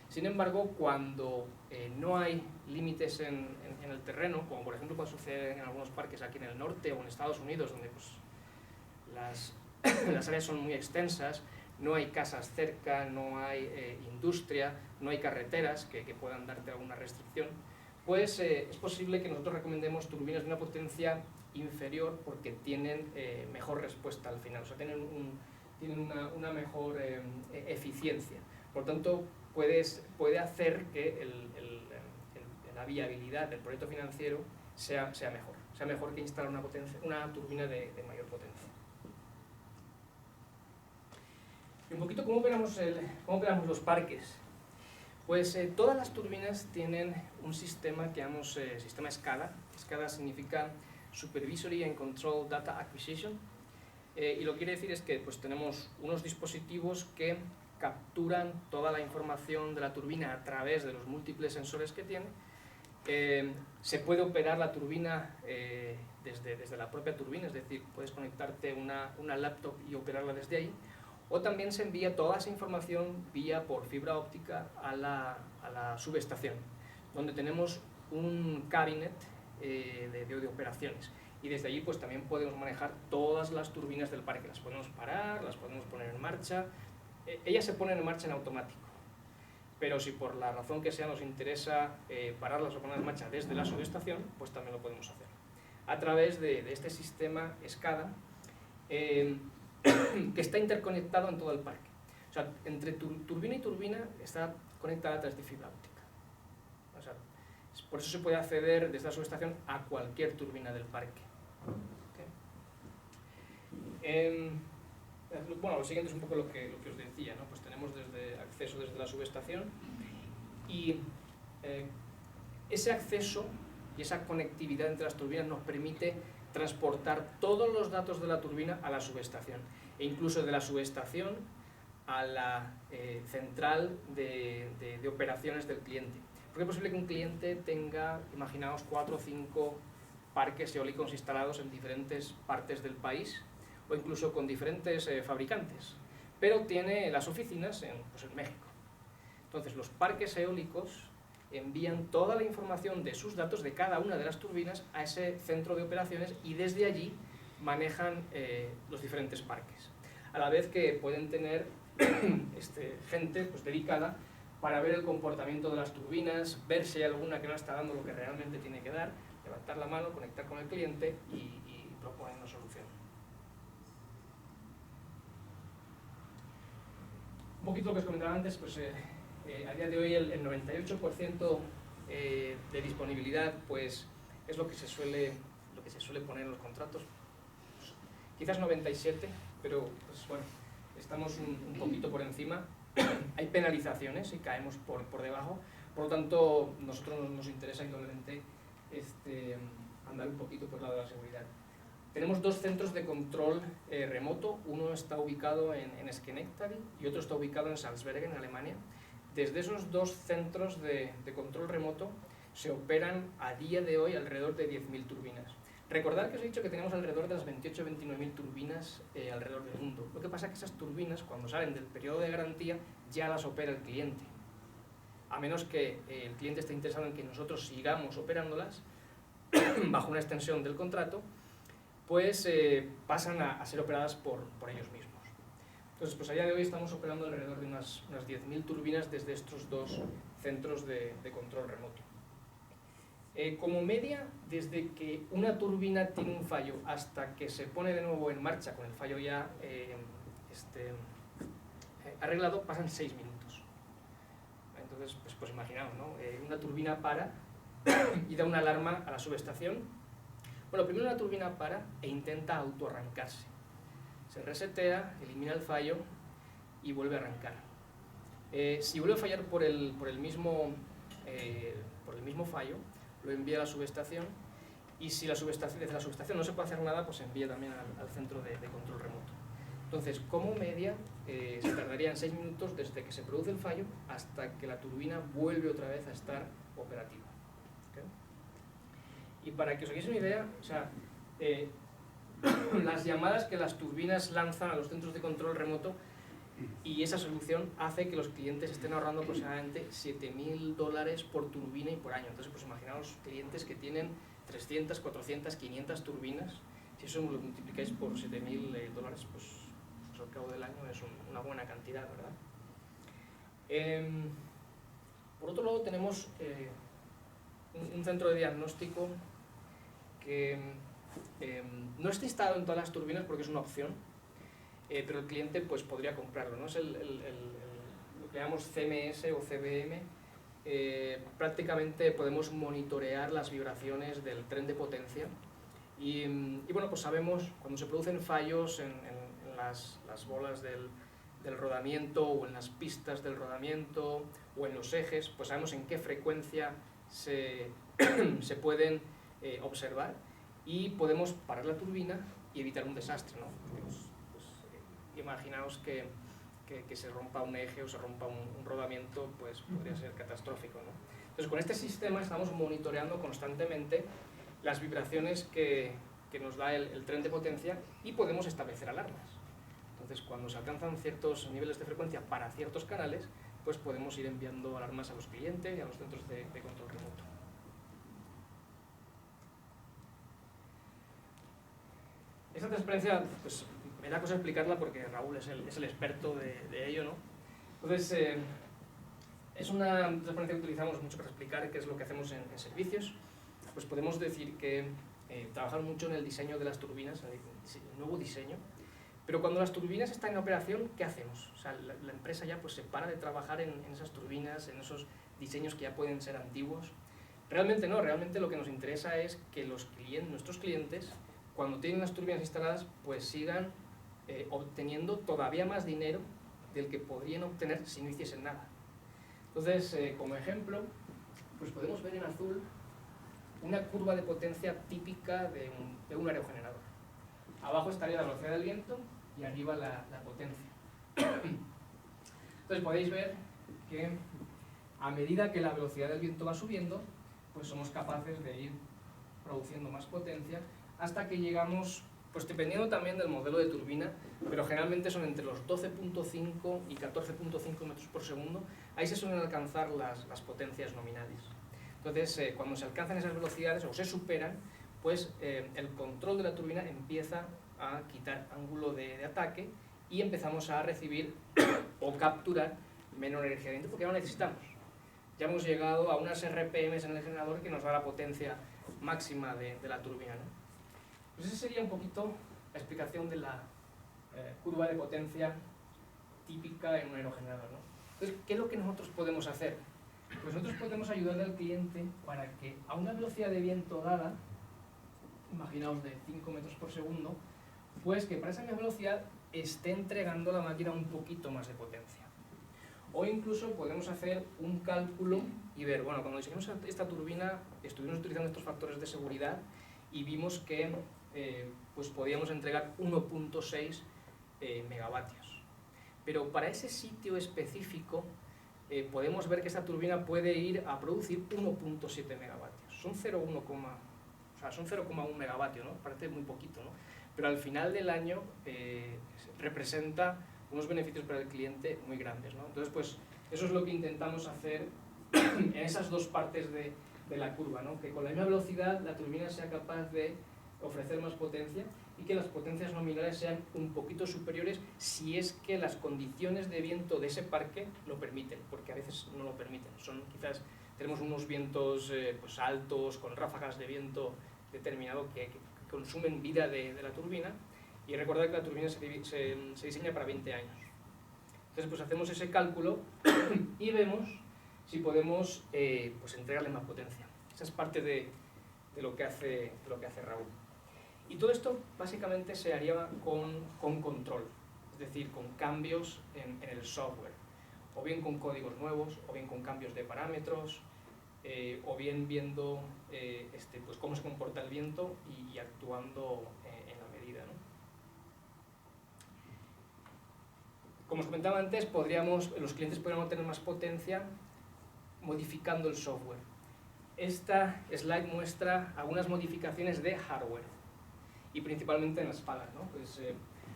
Sin embargo, cuando no hay límites en el terreno, como por ejemplo puede suceder en algunos parques aquí en el norte o en Estados Unidos, donde pues, las áreas son muy extensas, no hay casas cerca, no hay industria, no hay carreteras que puedan darte alguna restricción, pues es posible que nosotros recomendemos turbinas de una potencia inferior porque tienen mejor respuesta al final, o sea, tienen una mejor eficiencia. Por tanto, puede hacer que la viabilidad del proyecto financiero sea mejor que instalar una turbina de mayor potencia. Y un poquito, ¿cómo operamos los parques? Pues todas las turbinas tienen un sistema que llamamos sistema SCADA. SCADA significa Supervisory and Control Data Acquisition, y lo que quiere decir es que pues, tenemos unos dispositivos que capturan toda la información de la turbina a través de los múltiples sensores que tiene. Se puede operar la turbina desde la propia turbina, es decir, puedes conectarte una laptop y operarla desde ahí, o también se envía toda esa información vía por fibra óptica a la subestación, donde tenemos un cabinet de operaciones, y desde allí pues también podemos manejar todas las turbinas del parque, las podemos parar, las podemos poner en marcha. Ellas se ponen en marcha en automático, pero si por la razón que sea nos interesa pararlas o ponerlas en marcha desde la subestación, pues también lo podemos hacer a través de este sistema SCADA que está interconectado en todo el parque. O sea, entre turbina y turbina está conectada a través de fibra óptica. O sea, por eso se puede acceder desde la subestación a cualquier turbina del parque. ¿Okay? Bueno, lo siguiente es un poco lo que os decía, ¿no? Pues tenemos acceso desde la subestación, y ese acceso y esa conectividad entre las turbinas nos permite transportar todos los datos de la turbina a la subestación, e incluso de la subestación a la central de operaciones del cliente. Porque es posible que un cliente tenga, imaginaos, 4 o 5 parques eólicos instalados en diferentes partes del país, o incluso con diferentes fabricantes, pero tiene las oficinas en México. Entonces los parques eólicos envían toda la información de sus datos de cada una de las turbinas a ese centro de operaciones, y desde allí manejan los diferentes parques, a la vez que pueden tener gente pues, dedicada para ver el comportamiento de las turbinas, ver si hay alguna que no está dando lo que realmente tiene que dar, levantar la mano, conectar con el cliente y proponer una solución. Un poquito lo que os comentaba antes, pues a día de hoy el 98% de disponibilidad pues, es lo que se suele poner en los contratos. Pues, quizás 97, pero pues, bueno, estamos un poquito por encima. Hay penalizaciones y caemos por debajo, por lo tanto nosotros nos interesa indudablemente andar un poquito por el lado de la seguridad. Tenemos dos centros de control remoto, uno está ubicado en Schenectady y otro está ubicado en Salzbergen, en Alemania. Desde esos dos centros de control remoto se operan a día de hoy alrededor de 10.000 turbinas. Recordad que os he dicho que tenemos alrededor de las 28 o 29.000 turbinas alrededor del mundo. Lo que pasa es que esas turbinas, cuando salen del periodo de garantía, ya las opera el cliente. A menos que el cliente esté interesado en que nosotros sigamos operándolas bajo una extensión del contrato, pues pasan a ser operadas por ellos mismos. Entonces, pues a día de hoy estamos operando alrededor de unas 10.000 turbinas desde estos dos centros de control remoto. Como media, desde que una turbina tiene un fallo hasta que se pone de nuevo en marcha con el fallo ya arreglado, pasan 6 minutos. Entonces, pues imaginaos, ¿no? Una turbina para y da una alarma a la subestación. Bueno, primero la turbina para e intenta autoarrancarse. Se resetea, elimina el fallo y vuelve a arrancar. Si vuelve a fallar por el mismo fallo, lo envía a la subestación, y si desde la subestación no se puede hacer nada, pues envía también al centro de control remoto. Entonces, como media, se tardarían 6 minutos desde que se produce el fallo hasta que la turbina vuelve otra vez a estar operativa. ¿Okay? Y para que os hagáis una idea, o sea, las llamadas que las turbinas lanzan a los centros de control remoto, y esa solución hace que los clientes estén ahorrando aproximadamente $7.000 por turbina y por año. Entonces, pues imaginaos clientes que tienen 300, 400, 500 turbinas. Si eso lo multiplicáis por $7.000, pues al cabo del año es una buena cantidad, ¿verdad? Por otro lado, tenemos un centro de diagnóstico que no está instalado en todas las turbinas porque es una opción, pero el cliente pues, podría comprarlo, ¿no? Es lo que llamamos CMS o CBM. Prácticamente podemos monitorear las vibraciones del tren de potencia y bueno, pues sabemos cuando se producen fallos en las bolas del rodamiento o en las pistas del rodamiento o en los ejes, pues sabemos en qué frecuencia se pueden observar y podemos parar la turbina y evitar un desastre, ¿no? Imaginaos que se rompa un eje o se rompa un rodamiento, pues podría ser catastrófico, ¿no? Entonces, con este sistema estamos monitoreando constantemente las vibraciones que nos da el tren de potencia y podemos establecer alarmas. Entonces, cuando se alcanzan ciertos niveles de frecuencia para ciertos canales, pues podemos ir enviando alarmas a los clientes y a los centros de control remoto. Esta transparencia, pues, me da cosa explicarla porque Raúl es el experto de ello, ¿no? Entonces, es una transparencia que utilizamos mucho para explicar qué es lo que hacemos en servicios. Pues podemos decir que trabajamos mucho en el diseño de las turbinas, en el nuevo diseño, pero cuando las turbinas están en operación, ¿qué hacemos? O sea, la empresa ya pues, se para de trabajar en esas turbinas, en esos diseños que ya pueden ser antiguos. Realmente no, realmente lo que nos interesa es que nuestros clientes, cuando tienen las turbinas instaladas, pues sigan obteniendo todavía más dinero del que podrían obtener si no hiciesen nada. Entonces, como ejemplo, pues podemos ver en azul una curva de potencia típica de un aerogenerador. Abajo estaría la velocidad del viento y arriba la potencia. Entonces podéis ver que a medida que la velocidad del viento va subiendo, pues somos capaces de ir produciendo más potencia hasta que llegamos, pues dependiendo también del modelo de turbina, pero generalmente son entre los 12.5 y 14.5 metros por segundo. Ahí se suelen alcanzar las potencias nominales. Entonces, cuando se alcanzan esas velocidades o se superan, pues el control de la turbina empieza a quitar ángulo de ataque y empezamos a recibir o capturar menor energía de viento porque no necesitamos. Ya hemos llegado a unas RPMs en el generador que nos da la potencia máxima de la turbina, ¿no? Pues esa sería un poquito la explicación de la curva de potencia típica en un aerogenerador, ¿no? Entonces, ¿qué es lo que nosotros podemos hacer? Pues nosotros podemos ayudarle al cliente para que a una velocidad de viento dada, imaginaos de 5 metros por segundo, pues que para esa misma velocidad esté entregando a la máquina un poquito más de potencia. O incluso podemos hacer un cálculo y ver, bueno, cuando diseñamos esta turbina estuvimos utilizando estos factores de seguridad y vimos que pues podíamos entregar 1.6 megavatios. Pero para ese sitio específico podemos ver que esta turbina puede ir a producir 1.7 megavatios. Son 0,1 megavatio, ¿no? Parece muy poquito, ¿no? Pero al final del año representa unos beneficios para el cliente muy grandes, ¿no? Entonces, pues eso es lo que intentamos hacer en esas dos partes de la curva, ¿no? Que con la misma velocidad la turbina sea capaz de ofrecer más potencia y que las potencias nominales sean un poquito superiores si es que las condiciones de viento de ese parque lo permiten, porque a veces no lo permiten. Quizás tenemos unos vientos pues altos, con ráfagas de viento determinado que consumen vida de la turbina, y recordad que la turbina se diseña para 20 años. Entonces pues hacemos ese cálculo y vemos si podemos pues entregarle más potencia. Esa es parte de lo que hace Raúl. Y todo esto básicamente se haría con control, es decir, con cambios en el software, o bien con códigos nuevos, o bien con cambios de parámetros, o bien viendo pues cómo se comporta el viento y actuando en la medida, ¿no? Como os comentaba antes, los clientes podrían obtener más potencia modificando el software. Esta slide muestra algunas modificaciones de hardware y principalmente en las palas, ¿no? Pues,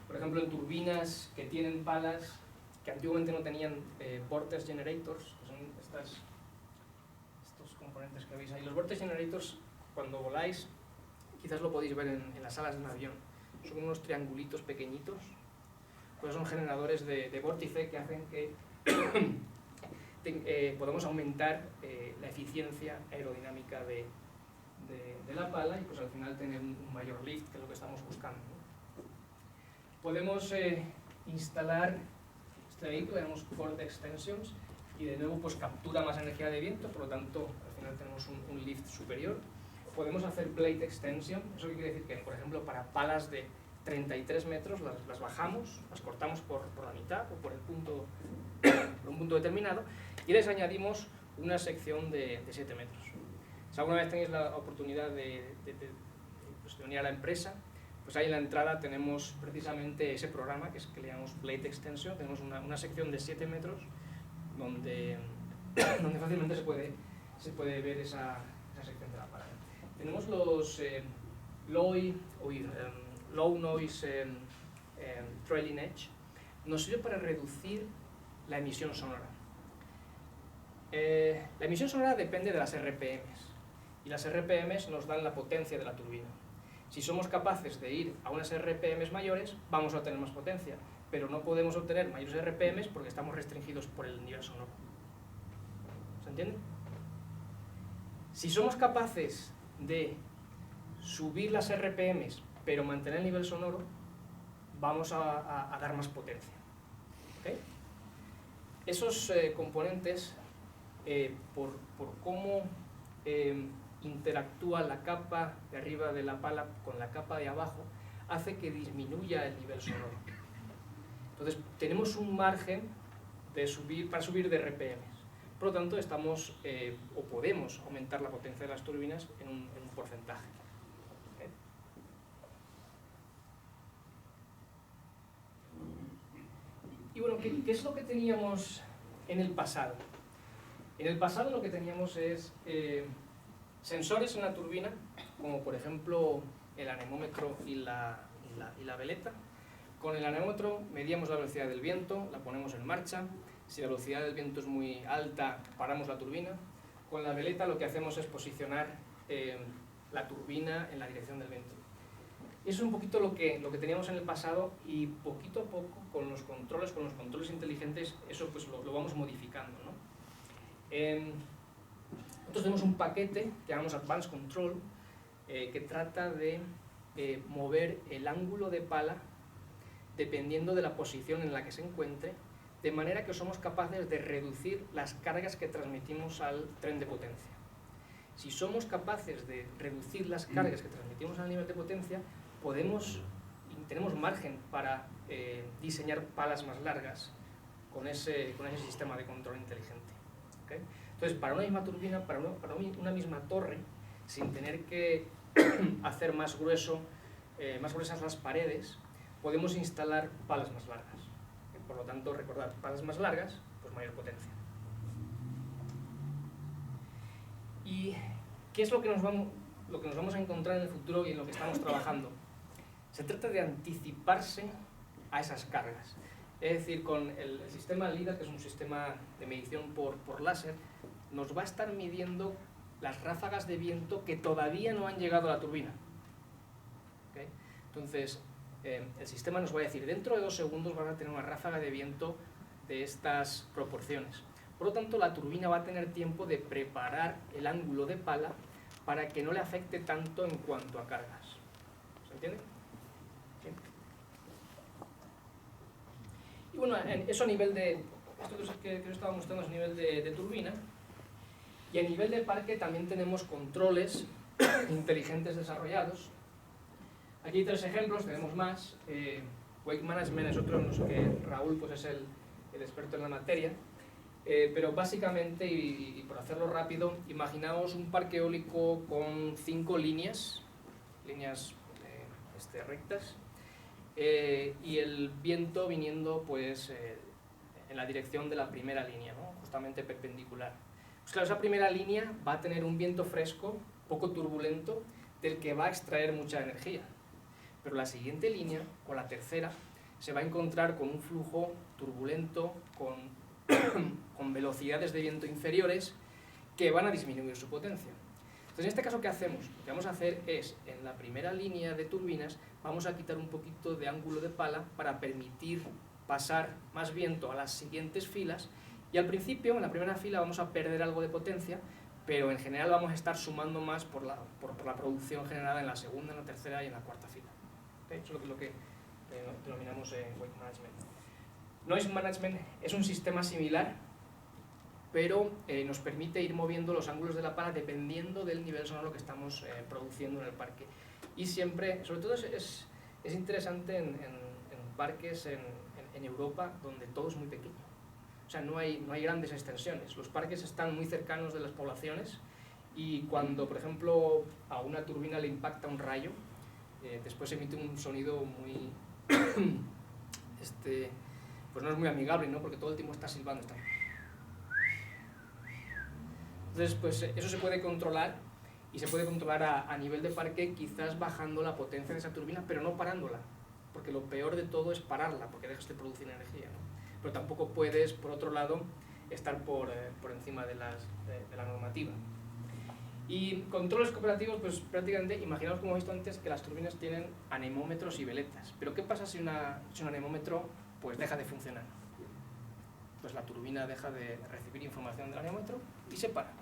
por ejemplo, en turbinas que tienen palas que antiguamente no tenían vortex generators, que son estos componentes que veis ahí. Los vortex generators, cuando voláis, quizás lo podéis ver en las alas de un avión, son unos triangulitos pequeñitos, pues son generadores de vórtice que hacen que podamos aumentar la eficiencia aerodinámica de la pala y pues al final tener un mayor lift, que es lo que estamos buscando, ¿no? Podemos instalar este vehículo, llamamos Chord Extensions, y de nuevo pues captura más energía de viento, por lo tanto al final tenemos un lift superior. Podemos hacer Plate Extension, eso quiere decir que, por ejemplo, para palas de 33 metros las bajamos, las cortamos por la mitad o por un punto determinado y les añadimos una sección de 7 metros. Si alguna vez tenéis la oportunidad de venir a la empresa, pues ahí en la entrada tenemos precisamente ese programa que le llamamos Plate Extension. Tenemos una sección de 7 metros donde fácilmente se puede ver esa sección de la pala. Tenemos los Low Noise Trailing Edge. Nos sirve para reducir la emisión sonora. La emisión sonora depende de las RPMs y las RPMs nos dan la potencia de la turbina. Si somos capaces de ir a unas RPMs mayores, vamos a obtener más potencia, pero no podemos obtener mayores RPMs porque estamos restringidos por el nivel sonoro. ¿Se entiende? Si somos capaces de subir las RPMs pero mantener el nivel sonoro, vamos a dar más potencia. ¿Okay? Esos componentes, por cómo interactúa la capa de arriba de la pala con la capa de abajo, hace que disminuya el nivel sonoro. Entonces, tenemos un margen para subir de RPMs. Por lo tanto, o podemos aumentar la potencia de las turbinas en un porcentaje. ¿Okay? Y bueno, ¿qué es lo que teníamos en el pasado? En el pasado lo que teníamos es sensores en la turbina, como por ejemplo el anemómetro y la veleta. Con el anemómetro medíamos la velocidad del viento, la ponemos en marcha. Si la velocidad del viento es muy alta, paramos la turbina. Con la veleta lo que hacemos es posicionar la turbina en la dirección del viento. Eso es un poquito lo que teníamos en el pasado, y poquito a poco con los controles inteligentes, eso pues lo vamos modificando, ¿no? Nosotros tenemos un paquete que llamamos Advanced Control, que trata de mover el ángulo de pala dependiendo de la posición en la que se encuentre, de manera que somos capaces de reducir las cargas que transmitimos al tren de potencia. Si somos capaces de reducir las cargas que transmitimos al nivel de potencia, tenemos margen para diseñar palas más largas con ese sistema de control inteligente. ¿Okay? Entonces, para una misma turbina, para una misma torre, sin tener que hacer más gruesas las paredes, podemos instalar palas más largas. Por lo tanto, recordad, palas más largas, pues mayor potencia. ¿Y qué es lo que nos vamos a encontrar en el futuro y en lo que estamos trabajando? Se trata de anticiparse a esas cargas. Es decir, con el sistema LIDAR, que es un sistema de medición por láser, nos va a estar midiendo las ráfagas de viento que todavía no han llegado a la turbina. ¿Okay? Entonces, el sistema nos va a decir, dentro de 2 segundos van a tener una ráfaga de viento de estas proporciones. Por lo tanto, la turbina va a tener tiempo de preparar el ángulo de pala para que no le afecte tanto en cuanto a cargas. ¿Se entiende? ¿Sí? Y bueno, eso a nivel de... Esto que os estaba mostrando es a nivel de turbina. Y a nivel de parque también tenemos controles inteligentes desarrollados. Aquí hay 3 ejemplos, tenemos más. Wake Management es otro en los que Raúl pues, es el experto en la materia. Pero básicamente, y por hacerlo rápido, imaginaos un parque eólico con 5 líneas rectas, y el viento viniendo pues, en la dirección de la primera línea, ¿no? Justamente perpendicular. Pues claro, esa primera línea va a tener un viento fresco, poco turbulento, del que va a extraer mucha energía. Pero la siguiente línea, o la tercera, se va a encontrar con un flujo turbulento, con velocidades de viento inferiores, que van a disminuir su potencia. Entonces, en este caso, ¿qué hacemos? Lo que vamos a hacer es, en la primera línea de turbinas, vamos a quitar un poquito de ángulo de pala para permitir pasar más viento a las siguientes filas, y al principio, en la primera fila, vamos a perder algo de potencia, pero en general vamos a estar sumando más por la producción generada en la segunda, en la tercera y en la cuarta fila. ¿Okay? Eso es lo que denominamos Wake Management. Noise Management es un sistema similar, pero nos permite ir moviendo los ángulos de la pala dependiendo del nivel sonoro que estamos produciendo en el parque. Y siempre, sobre todo es interesante en parques en Europa, donde todo es muy pequeño. O sea, no hay grandes extensiones. Los parques están muy cercanos de las poblaciones, y cuando, por ejemplo, a una turbina le impacta un rayo, después emite un sonido muy... pues no es muy amigable, ¿no? Porque todo el tiempo está silbando. Entonces, pues eso se puede controlar, y se puede controlar a nivel de parque, quizás bajando la potencia de esa turbina, pero no parándola, porque lo peor de todo es pararla, porque dejas de producir energía, ¿no? Pero tampoco puedes, por otro lado, estar por encima de la normativa. Y controles cooperativos, pues prácticamente, imaginaos, como he visto antes, que las turbinas tienen anemómetros y veletas. Pero ¿qué pasa si un anemómetro pues deja de funcionar? Pues la turbina deja de recibir información del anemómetro y se para.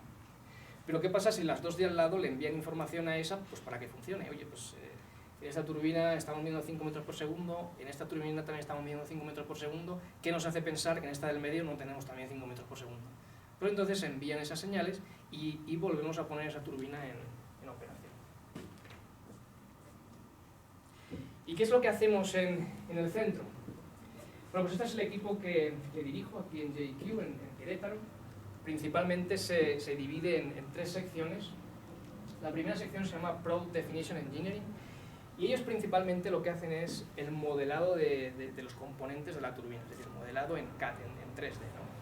Pero ¿qué pasa si las dos de al lado le envían información a esa pues para que funcione? Oye, pues en esta turbina estamos midiendo 5 metros por segundo, en esta turbina también estamos midiendo 5 metros por segundo, ¿qué nos hace pensar que en esta del medio no tenemos también 5 metros por segundo? Pero entonces se envían esas señales y volvemos a poner esa turbina en operación. ¿Y qué es lo que hacemos en el centro? Bueno, pues este es el equipo que dirijo aquí en JQ, en Querétaro. Principalmente se divide en 3 secciones. La primera sección se llama Product Definition Engineering, y ellos principalmente lo que hacen es el modelado de los componentes de la turbina, es decir, modelado en CAD, en 3D, ¿no?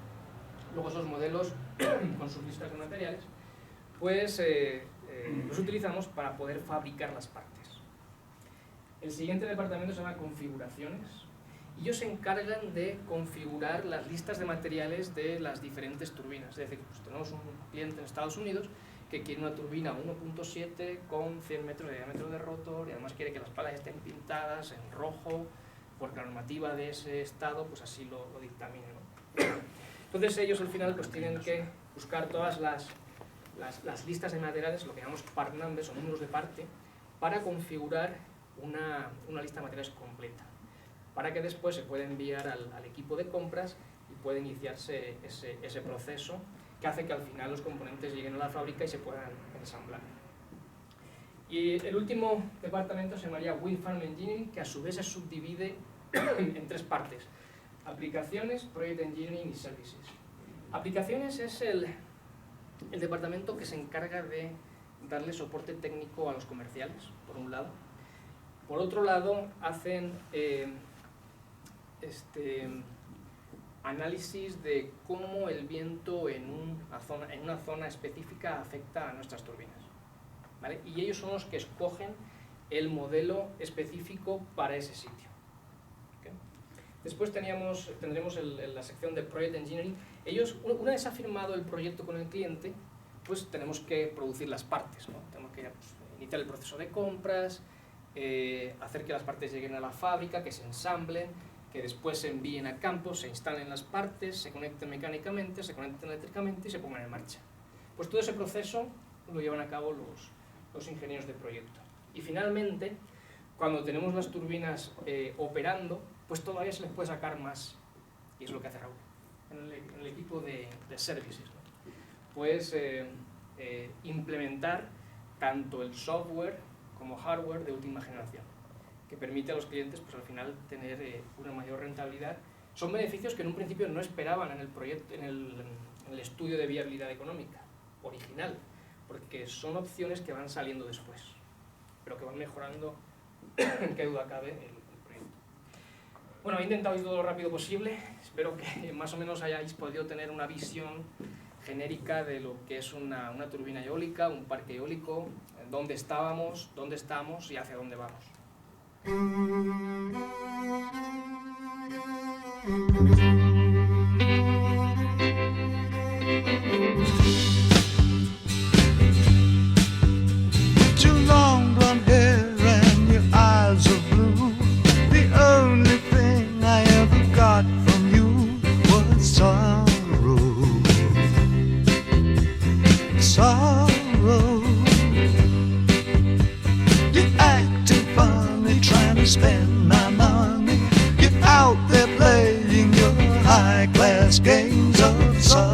Luego esos modelos, con sus listas de materiales, pues los utilizamos para poder fabricar las partes. El siguiente departamento se llama Configuraciones, y ellos se encargan de configurar las listas de materiales de las diferentes turbinas. Es decir, pues tenemos un cliente en Estados Unidos que quiere una turbina 1.7 con 100 metros de diámetro de rotor y además quiere que las palas estén pintadas en rojo porque la normativa de ese estado pues así lo dictamine, ¿no? Entonces ellos al final pues tienen que buscar todas las listas de materiales, lo que llamamos part numbers o números de parte, para configurar una lista de materiales completa, para que después se pueda enviar al equipo de compras y pueda iniciarse ese proceso que hace que al final los componentes lleguen a la fábrica y se puedan ensamblar. Y el último departamento se llamaría Wind Farm Engineering, que a su vez se subdivide en 3 partes: aplicaciones, Project Engineering y Services. Aplicaciones es el departamento que se encarga de darle soporte técnico a los comerciales, por un lado. Por otro lado, hacen análisis de cómo el viento en una zona específica afecta a nuestras turbinas, ¿vale? Y ellos son los que escogen el modelo específico para ese sitio. ¿Okay? Después tendremos la sección de Project Engineering. Ellos, una vez ha firmado el proyecto con el cliente, pues tenemos que producir las partes, ¿no? Tenemos que iniciar el proceso de compras, hacer que las partes lleguen a la fábrica, que se ensamblen, que después se envíen a campo, se instalen las partes, se conecten mecánicamente, se conecten eléctricamente y se pongan en marcha. Pues todo ese proceso lo llevan a cabo los ingenieros de proyecto. Y finalmente, cuando tenemos las turbinas operando, pues todavía se les puede sacar más, y es lo que hace Raúl en el equipo de services, ¿no? Pues implementar tanto el software como hardware de última generación, que permite a los clientes pues al final tener una mayor rentabilidad. Son beneficios que en un principio no esperaban en el proyecto, en el estudio de viabilidad económica original, porque son opciones que van saliendo después, pero que van mejorando, en qué duda cabe, el proyecto. Bueno, he intentado ir todo lo rápido posible, espero que más o menos hayáis podido tener una visión genérica de lo que es una turbina eólica, un parque eólico, dónde estábamos, dónde estamos y hacia dónde vamos. Too long blonde hair and your eyes are blue. The only thing I ever got from you was sorrow. Sorrow. You're acting funny, trying to spend my money. You're out there playing your high-class games of sorrow.